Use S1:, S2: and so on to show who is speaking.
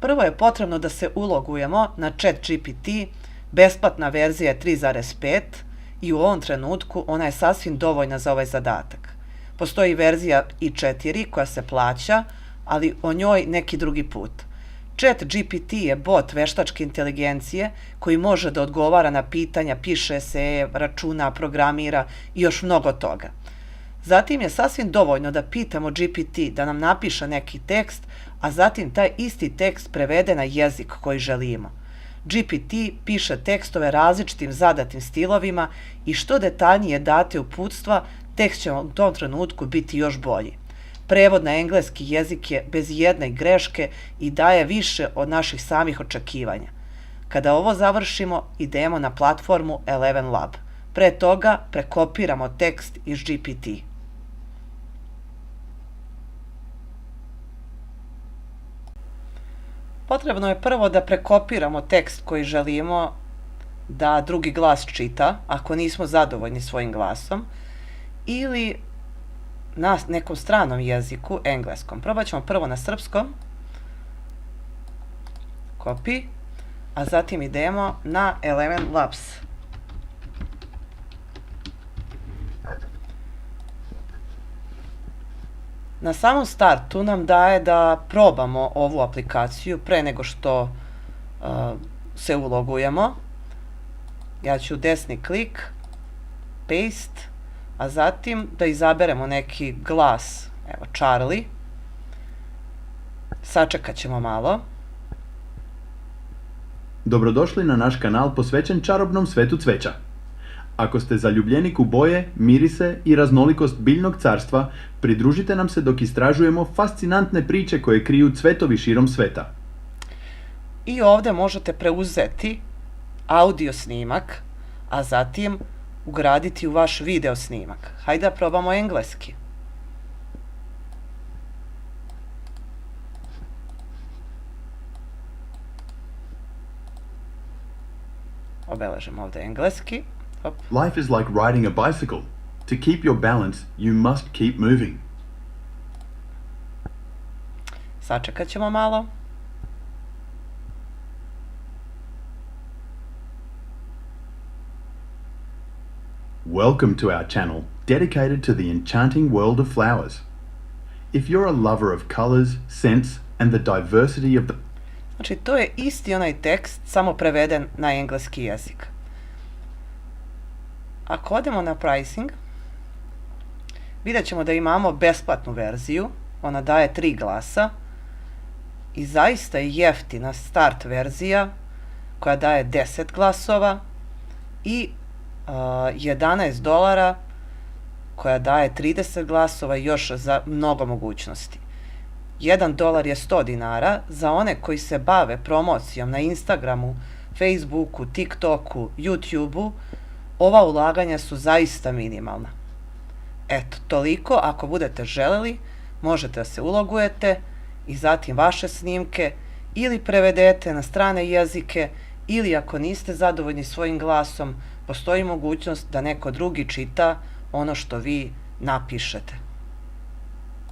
S1: Prvo je potrebno da se ulogujemo na ChatGPT, besplatna verzija je 3.5 i u ovom trenutku ona je sasvim dovoljna za ovaj zadatak. Postoji verzija i 4 koja se plaća, ali o njoj neki drugi put. ChatGPT je bot veštačke inteligencije koji može da odgovara na pitanja, piše eseje, računa, programira i još mnogo toga. Zatim je sasvim dovoljno da pitamo GPT da nam napiše neki tekst, a zatim taj isti tekst prevede na jezik koji želimo. GPT piše tekstove različitim zadatim stilovima i što detaljnije date uputstva, tekst će u tom trenutku biti još bolji. Prevod na engleski jezik je bez jedne greške i daje više od naših samih očekivanja. Kada ovo završimo, idemo na platformu Eleven Lab. Pre toga prekopiramo tekst iz GPT. Potrebno je prvo da prekopiramo tekst koji želimo da drugi glas čita, ako nismo zadovoljni svojim glasom, ili na nekom stranom jeziku, engleskom. Probat ćemo prvo na srpskom, copy, a zatim idemo na Eleven Labs. Na samom startu nam daje da probamo ovu aplikaciju pre nego što se ulogujemo. Ja ću desni klik, paste, a zatim da izaberemo neki glas, evo Charlie. Sačekat ćemo malo.
S2: Dobrodošli na naš kanal posvećen čarobnom svetu cveća. Ako ste zaljubljenik u boje, mirise i raznolikost biljnog carstva, pridružite nam se dok istražujemo fascinantne priče koje kriju cvetovi širom sveta.
S1: I ovde možete preuzeti audio snimak, a zatim ugraditi u vaš video snimak. Hajde da probamo engleski. Obeležimo ovde engleski. Hop.
S2: Life is like riding a bicycle. To keep your balance, you must keep moving.
S1: Sačekat ćemo malo.
S2: Welcome to our channel, dedicated to the enchanting world of flowers. If you're a lover of colors, scents, and the diversity of the...
S1: Znači, to je isti onaj tekst, samo preveden na engleski jezik. Ako odemo na pricing, vidjet ćemo da imamo besplatnu verziju, ona daje 3 glasa i zaista je jeftina start verzija koja daje 10 glasova i $11 koja daje 30 glasova i još za mnogo mogućnosti. $1 je 100 dinara za one koji se bave promocijom na Instagramu, Facebooku, TikToku, YouTubeu. Ova ulaganja su zaista minimalna. Eto, toliko. Ako budete želeli, možete da se ulogujete i zatim vaše snimke ili prevedete na strane jezike ili ako niste zadovoljni svojim glasom, postoji mogućnost da neko drugi čita ono što vi napišete.